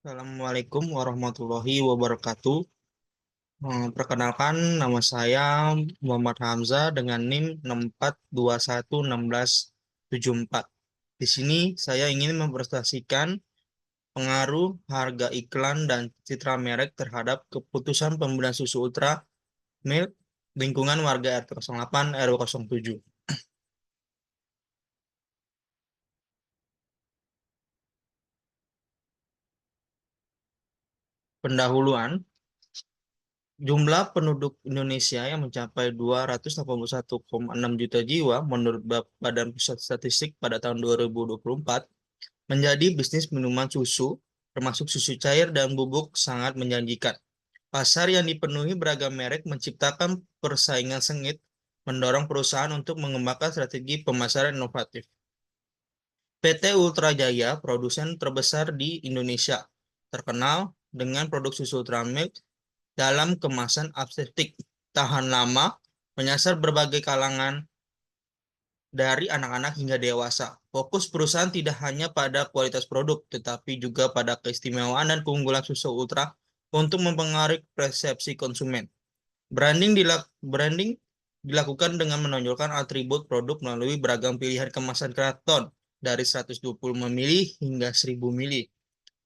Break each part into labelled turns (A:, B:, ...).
A: Assalamualaikum warahmatullahi wabarakatuh. Perkenalkan, nama saya Muhammad Hamzah dengan NIM 64211674. Di sini saya ingin mempresentasikan pengaruh harga iklan dan citra merek terhadap keputusan pembelian susu Ultra Milk lingkungan warga RT 08 RW 07. Pendahuluan, jumlah penduduk Indonesia yang mencapai 281,6 juta jiwa menurut Badan Pusat Statistik pada tahun 2024 menjadi bisnis minuman susu, termasuk susu cair dan bubuk sangat menjanjikan. Pasar yang dipenuhi beragam merek menciptakan persaingan sengit, mendorong perusahaan untuk mengembangkan strategi pemasaran inovatif. PT Ultra Jaya, produsen terbesar di Indonesia, terkenal dengan produk susu Ultramilk dalam kemasan aseptik tahan lama, menyasar berbagai kalangan dari anak-anak hingga dewasa. Fokus perusahaan tidak hanya pada kualitas produk, tetapi juga pada keistimewaan dan keunggulan susu Ultra untuk mempengaruhi persepsi konsumen. Branding dilakukan dengan menonjolkan atribut produk melalui beragam pilihan kemasan karton dari 120 ml hingga 1000 ml.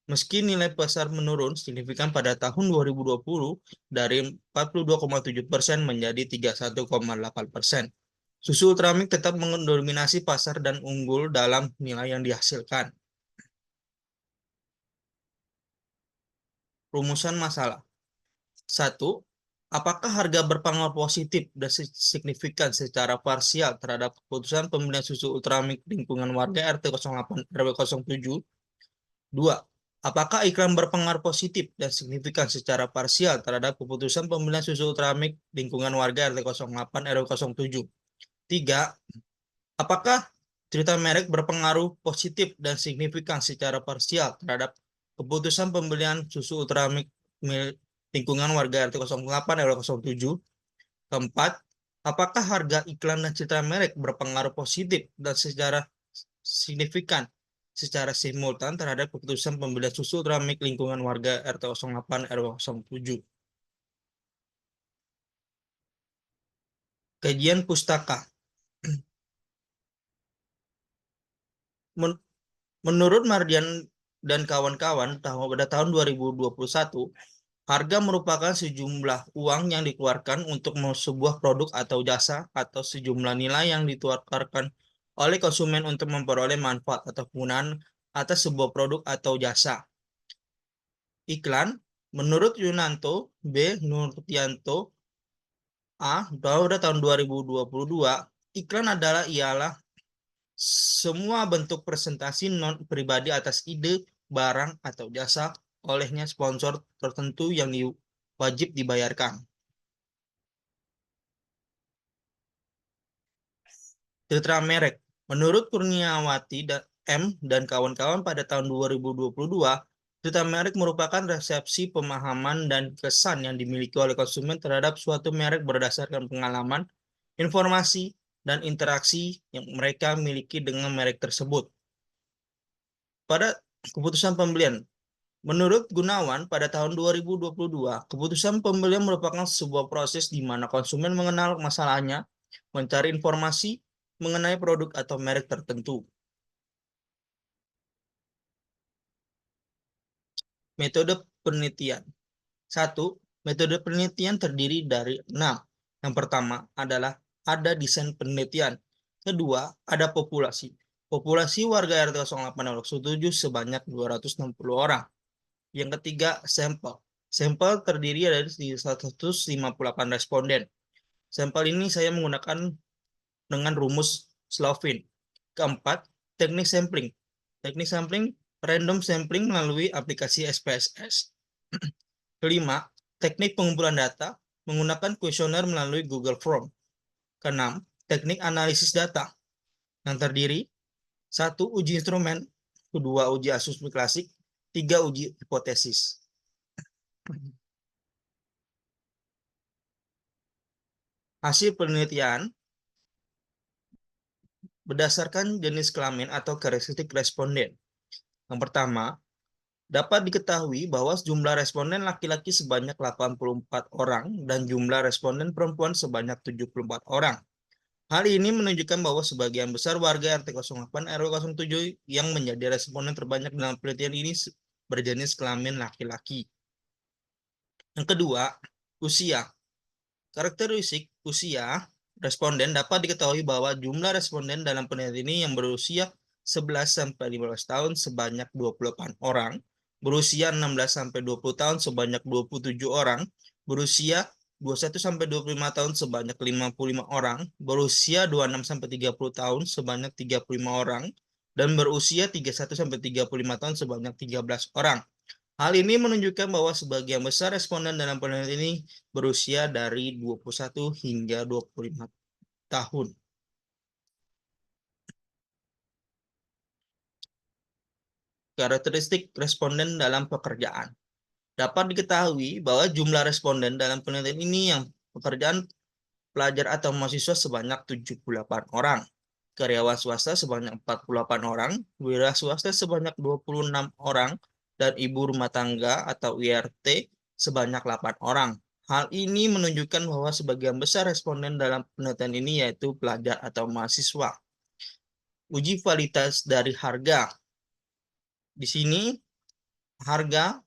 A: Meski nilai pasar menurun signifikan pada tahun 2020 dari 42,7% menjadi 31,8%. Susu Ultramilk tetap mendominasi pasar dan unggul dalam nilai yang dihasilkan. Rumusan masalah. 1. Apakah harga berpengaruh positif dan signifikan secara parsial terhadap keputusan pembelian susu Ultramilk lingkungan warga RT 08 RW 07? 2. Apakah iklan berpengaruh positif dan signifikan secara parsial terhadap keputusan pembelian susu Ultramilk lingkungan warga RT 08 RW 07? 3. Apakah cerita merek berpengaruh positif dan signifikan secara parsial terhadap keputusan pembelian susu Ultramilk lingkungan warga RT 08 RW 07? Keempat, apakah harga iklan dan citra merek berpengaruh positif dan secara signifikan secara simultan terhadap keputusan pembelian susu Ultramilk lingkungan warga RT 08 RW 07? Kajian pustaka. Menurut Mardian dan kawan-kawan, pada tahun 2021, harga merupakan sejumlah uang yang dikeluarkan untuk sebuah produk atau jasa atau sejumlah nilai yang dikeluarkan oleh konsumen untuk memperoleh manfaat atau penggunaan atas sebuah produk atau jasa. Iklan, menurut Yunanto B. Nurtianto A. pada tahun 2022, iklan ialah semua bentuk presentasi non-pribadi atas ide, barang, atau jasa olehnya sponsor tertentu yang wajib dibayarkan. Citra merek. Menurut Kurniawati M dan kawan-kawan pada tahun 2022, citra merek merupakan resepsi pemahaman dan kesan yang dimiliki oleh konsumen terhadap suatu merek berdasarkan pengalaman, informasi, dan interaksi yang mereka miliki dengan merek tersebut. Pada keputusan pembelian, menurut Gunawan, pada tahun 2022, keputusan pembelian merupakan sebuah proses di mana konsumen mengenal masalahnya, mencari informasi mengenai produk atau merek tertentu. Metode penelitian. 1. Metode penelitian terdiri dari 6. Yang pertama adalah ada desain penelitian. Kedua, ada populasi. Populasi warga RT 0807 sebanyak 260 orang. Yang ketiga, sampel. Sampel terdiri dari 158 responden. Sampel ini saya menggunakan dengan rumus Slovin. Keempat, teknik sampling. Teknik sampling random sampling melalui aplikasi SPSS. Kelima, teknik pengumpulan data menggunakan kuesioner melalui Google Form. Keenam, teknik analisis data yang terdiri 1. Uji instrumen, 2. Uji asumsi klasik, 3. Uji hipotesis. Hasil penelitian berdasarkan jenis kelamin atau karakteristik responden. Yang pertama, Dapat diketahui bahwa jumlah responden laki-laki sebanyak 84 orang dan jumlah responden perempuan sebanyak 74 orang. Hal ini menunjukkan bahwa sebagian besar warga RT 08 RW 07 yang menjadi responden terbanyak dalam penelitian ini berjenis kelamin laki-laki. Yang kedua, usia. Karakteristik usia responden dapat diketahui bahwa jumlah responden dalam penelitian ini yang berusia 11-15 tahun sebanyak 28 orang, berusia 16-20 tahun sebanyak 27 orang, berusia 21-25 tahun sebanyak 55 orang, berusia 26-30 tahun sebanyak 35 orang, dan berusia 31-35 tahun sebanyak 13 orang. Hal ini menunjukkan bahwa sebagian besar responden dalam penelitian ini berusia dari 21 hingga 25 tahun. Karakteristik responden dalam pekerjaan. Dapat diketahui bahwa jumlah responden dalam penelitian ini yang pekerjaan pelajar atau mahasiswa sebanyak 78 orang, karyawan swasta sebanyak 48 orang, wira swasta sebanyak 26 orang, dan ibu rumah tangga atau IRT sebanyak 8 orang. Hal ini menunjukkan bahwa sebagian besar responden dalam penelitian ini yaitu pelajar atau mahasiswa. Uji validitas dari harga. Di sini harga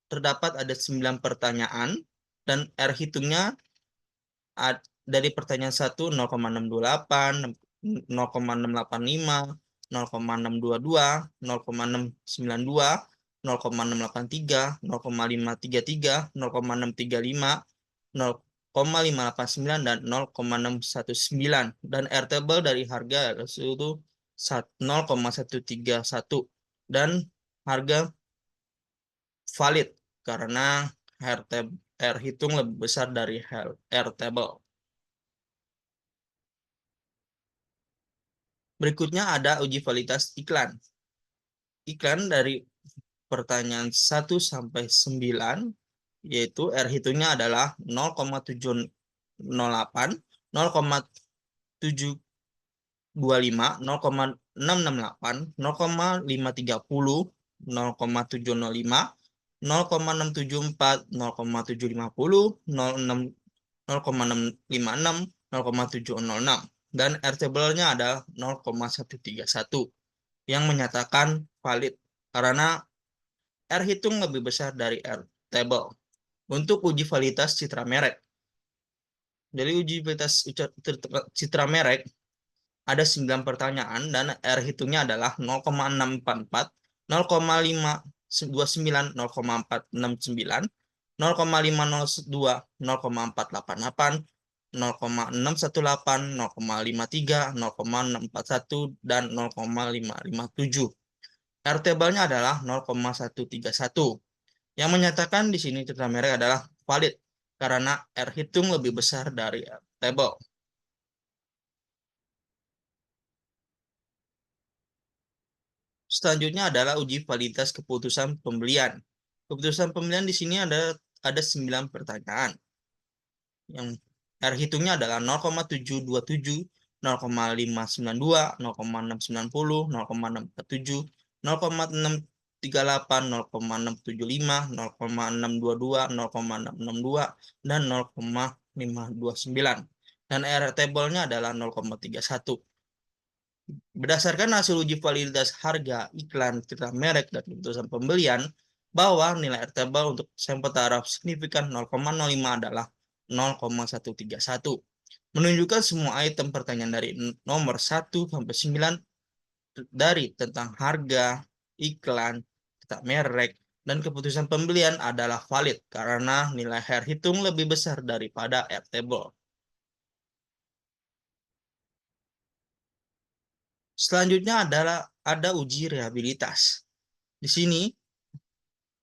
A: terdapat ada 9 pertanyaan dan R hitungnya dari pertanyaan 1 0,628, 0,685, 0,622, 0,692, 0,683, 0,533, 0,635, 0,589 dan 0,619 dan R table dari harga itu 0,131 dan harga valid karena R hitung lebih besar dari R table. Berikutnya ada uji validitas iklan. Iklan dari pertanyaan 1 sampai 9 yaitu R hitungnya adalah 0,708, 0,725, 0,668, 0,530, 0,705, 0,674, 0,750, 0,656, 0,706 dan R table-nya adalah 0,131 yang menyatakan valid karena R hitung lebih besar dari R table. Untuk uji validitas citra merek. Dari uji validitas citra merek ada 9 pertanyaan dan R hitungnya adalah 0,644, 0,529, 0,469, 0,502, 0,488, 0,618, 0,53, 0,641, dan 0,557. R table-nya adalah 0,131. Yang menyatakan di sini citra merek adalah valid karena R hitung lebih besar dari R table. Selanjutnya adalah uji validitas keputusan pembelian. Keputusan pembelian di sini ada 9 pertanyaan. Yang R hitungnya adalah 0,727, 0,592, 0,690, 0,647, 0,638, 0,675, 0,622, 0,662, dan 0,529. Dan R table-nya adalah 0,31. Berdasarkan hasil uji validitas harga, iklan, citra merek, dan keputusan pembelian, bahwa nilai R table untuk sampel taraf signifikan 0,05 adalah 0,131. Menunjukkan semua item pertanyaan dari nomor 1 sampai 9 dari tentang harga, iklan, citra merek, dan keputusan pembelian adalah valid karena nilai R hitung lebih besar daripada R table. Selanjutnya adalah ada uji rehabilitas. Di sini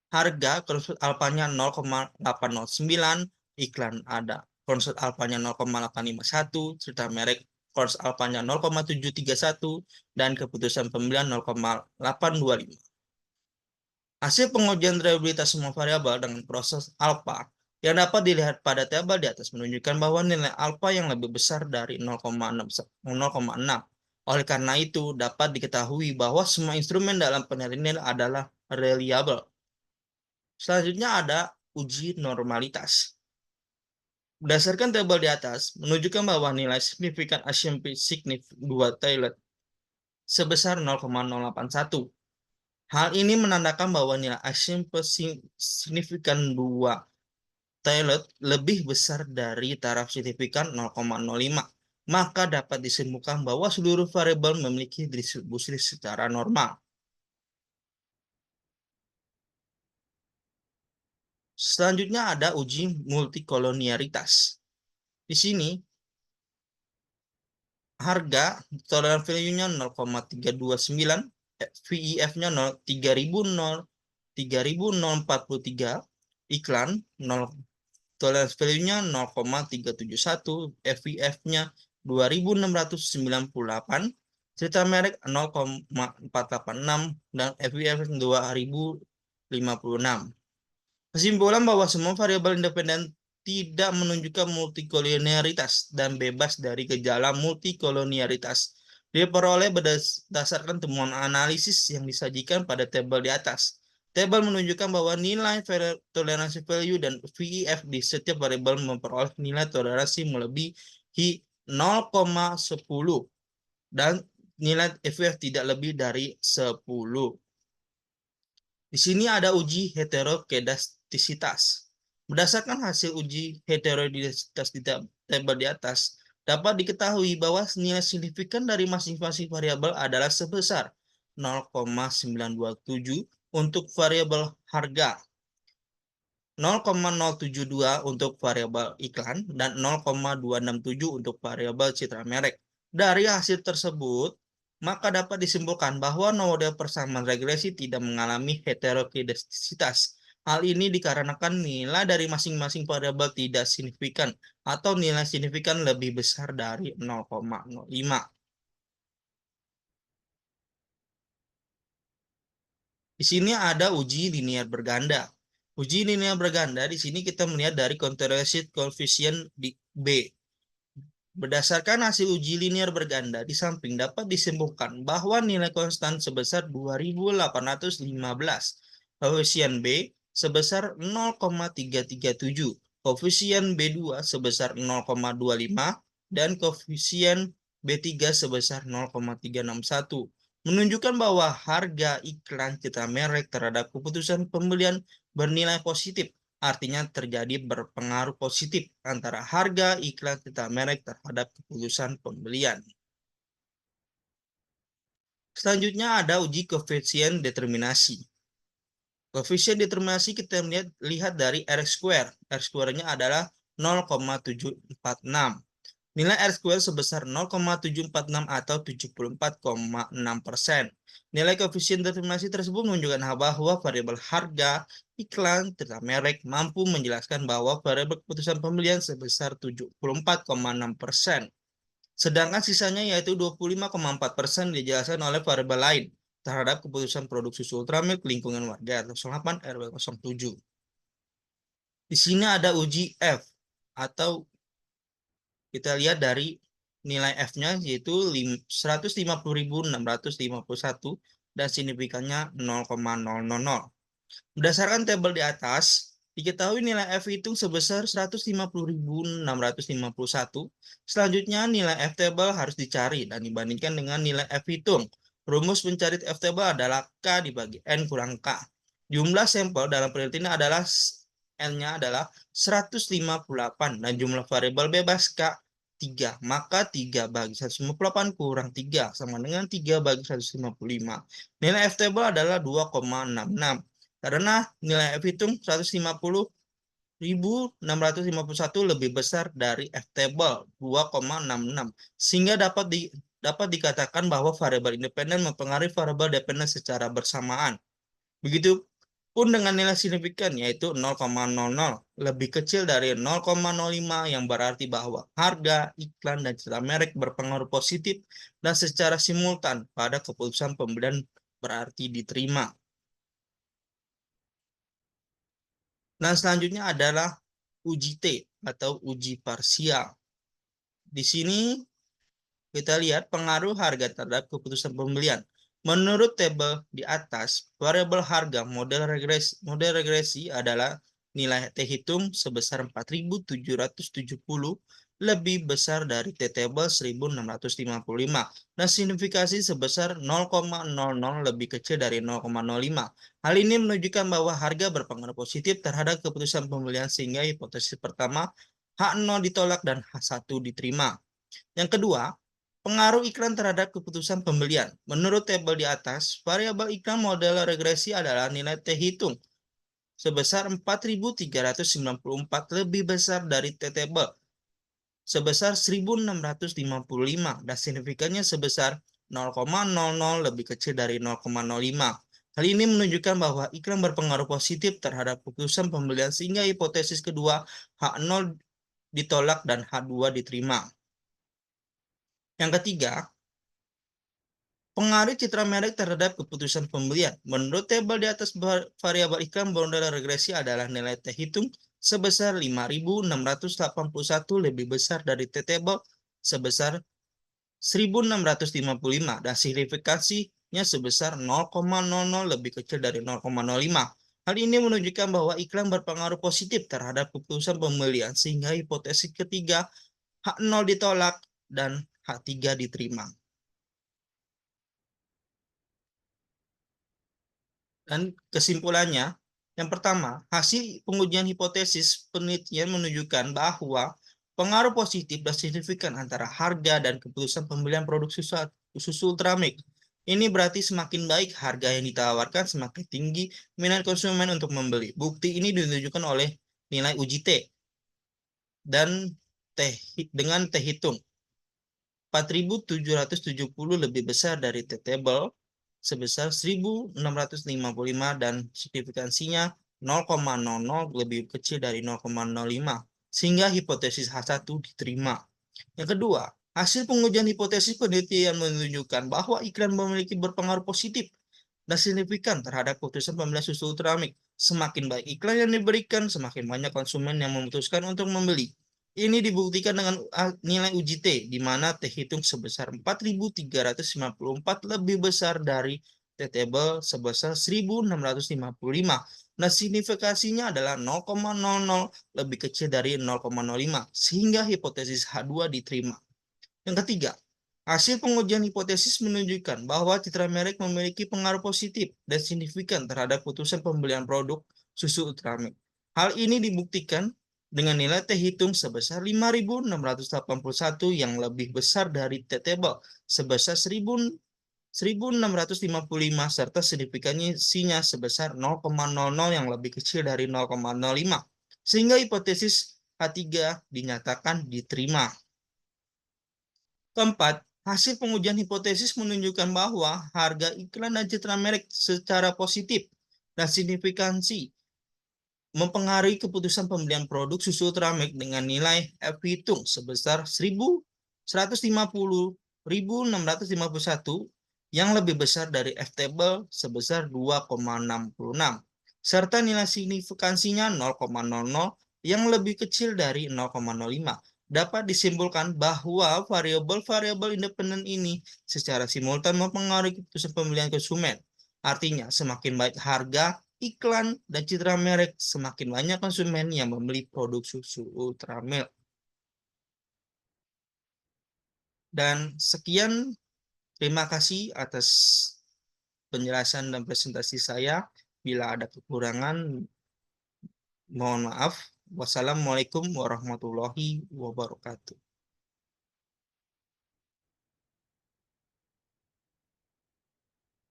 A: harga konsult alpanya 0,809, iklan ada konsult alpanya 0,851, serta merek konsult alpanya 0,731 dan keputusan pembelian 0,825. Hasil pengujian rehabilitas semua variabel dengan proses alfa yang dapat dilihat pada tabel di atas menunjukkan bahwa nilai alfa yang lebih besar dari 0,6. Oleh karena itu, dapat diketahui bahwa semua instrumen dalam penelitian adalah reliable. Selanjutnya ada uji normalitas. Berdasarkan tabel di atas, menunjukkan bahwa nilai signifikan ASIMP signif 2 Taylor sebesar 0,081. Hal ini menandakan bahwa nilai ASIMP signifikan 2 Taylor lebih besar dari taraf signifikan 0,05. Maka dapat disimpulkan bahwa seluruh variabel memiliki distribusi secara normal. Selanjutnya ada uji multikolonialitas. Di sini harga toleran value-nya 0,329, VIF-nya 3043, iklan 0, toleransi value-nya 0,371, FIF-nya 2698, cerita merek 0,486 dan FIF 2056. Kesimpulan bahwa semua variabel independen tidak menunjukkan multikolonialitas dan bebas dari gejala multikolonialitas diperoleh berdasarkan temuan analisis yang disajikan pada tabel di atas. Tabel menunjukkan bahwa nilai toleransi value dan VIF di setiap variabel memperoleh nilai toleransi melebihi 0,10 dan nilai FIF tidak lebih dari 10. Di sini ada uji heterokedastisitas. Berdasarkan hasil uji heterokedastisitas di tabel di atas, dapat diketahui bahwa nilai signifikan dari masing-masing variabel adalah sebesar 0,927 untuk variabel harga, 0,072 untuk variabel iklan, dan 0,267 untuk variabel citra merek. Dari hasil tersebut, maka dapat disimpulkan bahwa model persamaan regresi tidak mengalami heterokedastisitas. Hal ini dikarenakan nilai dari masing-masing variabel tidak signifikan atau nilai signifikan lebih besar dari 0,05. Di sini ada uji linear berganda. Uji linear berganda di sini kita melihat dari contrasted coefficient di B. Berdasarkan hasil uji linear berganda di samping dapat disimpulkan bahwa nilai konstan sebesar 2815, koefisien B sebesar 0,337, koefisien B2 sebesar 0,25, dan koefisien B3 sebesar 0,361. Menunjukkan bahwa harga iklan citra merek terhadap keputusan pembelian bernilai positif. Artinya terjadi berpengaruh positif antara harga iklan citra merek terhadap keputusan pembelian. Selanjutnya ada uji koefisien determinasi. Koefisien determinasi kita lihat dari R-square. R-square-nya adalah 0,746. Nilai R-square sebesar 0,746 atau 74,6%. Nilai koefisien determinasi tersebut menunjukkan bahwa variabel harga iklan citra merek mampu menjelaskan bahwa variabel keputusan pembelian sebesar 74,6%. Sedangkan sisanya yaitu 25,4% dijelaskan oleh variabel lain terhadap keputusan produk susu ultramilk lingkungan warga 08 RW 07. Di sini ada uji F atau kita lihat dari nilai F-nya yaitu 150.651 dan signifikannya 0,000. Berdasarkan tabel di atas, diketahui nilai F hitung sebesar 150.651. Selanjutnya nilai F table harus dicari dan dibandingkan dengan nilai F hitung. Rumus pencari F table adalah K dibagi N kurang K. Jumlah sampel dalam penelitian ini adalah N-nya adalah 158 dan jumlah variabel bebas K 3. Maka 3 bagi 158 kurang 3 sama dengan 3 bagi 155. Nilai F table adalah 2,66. Karena nilai F hitung 150.651 lebih besar dari F table 2,66. Sehingga dapat dikatakan bahwa variabel independen mempengaruhi variabel dependen secara bersamaan. Begitu pun dengan nilai signifikan yaitu 0,00 lebih kecil dari 0,05 yang berarti bahwa harga, iklan, dan citra merek berpengaruh positif dan secara simultan pada keputusan pembelian berarti diterima. Nah, selanjutnya adalah uji T atau uji parsial. Di sini kita lihat pengaruh harga terhadap keputusan pembelian. Menurut tabel di atas, variabel harga model regresi adalah nilai T hitung sebesar 4.770 lebih besar dari T table 1.655 dan signifikasi sebesar 0,00 lebih kecil dari 0,05. Hal ini menunjukkan bahwa harga berpengaruh positif terhadap keputusan pembelian sehingga hipotesis pertama H0 ditolak dan H1 diterima. Yang kedua, pengaruh iklan terhadap keputusan pembelian. Menurut tabel di atas, variabel iklan model regresi adalah nilai T hitung sebesar 4.394 lebih besar dari T table sebesar 1.655 dan signifikannya sebesar 0,00 lebih kecil dari 0,05. Hal ini menunjukkan bahwa iklan berpengaruh positif terhadap keputusan pembelian sehingga hipotesis kedua H0 ditolak dan H2 diterima. Yang ketiga, pengaruh citra merek terhadap keputusan pembelian. Menurut tabel di atas, variabel iklan model regresi adalah nilai T hitung sebesar 5.681 lebih besar dari T table sebesar 1.655 dan signifikasinya sebesar 0,00 lebih kecil dari 0,05. Hal ini menunjukkan bahwa iklan berpengaruh positif terhadap keputusan pembelian sehingga hipotesis ketiga H0 ditolak dan H3 diterima. Dan kesimpulannya, yang pertama, hasil pengujian hipotesis penelitian menunjukkan bahwa pengaruh positif dan signifikan antara harga dan keputusan pembelian produk susu Ultramilk. Ini berarti semakin baik harga yang ditawarkan, semakin tinggi minat konsumen untuk membeli. Bukti ini ditunjukkan oleh nilai uji T dan dengan T hitung 4.770 lebih besar dari T table sebesar 1.655 dan signifikansinya 0,00 lebih kecil dari 0,05 sehingga hipotesis H1 diterima. Yang kedua, hasil pengujian hipotesis penelitian menunjukkan bahwa iklan memiliki berpengaruh positif dan signifikan terhadap keputusan pembelian susu Ultramilk. Semakin baik iklan yang diberikan, semakin banyak konsumen yang memutuskan untuk membeli. Ini dibuktikan dengan nilai uji T, di mana T hitung sebesar 4.394 lebih besar dari T table sebesar 1.655. Nah, signifikasinya adalah 0,00 lebih kecil dari 0,05, sehingga hipotesis H2 diterima. Yang ketiga, hasil pengujian hipotesis menunjukkan bahwa citra merek memiliki pengaruh positif dan signifikan terhadap putusan pembelian produk susu Ultramilk. Hal ini dibuktikan dengan nilai T hitung sebesar 5.681 yang lebih besar dari T table sebesar 1.655 serta signifikansinya sebesar 0,00 yang lebih kecil dari 0,05 sehingga hipotesis H3 dinyatakan diterima. Keempat, hasil pengujian hipotesis menunjukkan bahwa harga iklan dan citra merek secara positif dan signifikansi mempengaruhi keputusan pembelian produk susu Ultramilk dengan nilai F hitung sebesar 150.651 yang lebih besar dari F table sebesar 2,66 serta nilai signifikansinya 0,00 yang lebih kecil dari 0,05. Dapat disimpulkan bahwa variabel-variabel independen ini secara simultan mempengaruhi keputusan pembelian konsumen. Artinya, semakin baik harga, iklan, dan citra merek, semakin banyak konsumen yang membeli produk susu Ultramilk. Dan sekian, terima kasih atas penjelasan dan presentasi saya. Bila ada kekurangan, mohon maaf. Wassalamualaikum warahmatullahi wabarakatuh.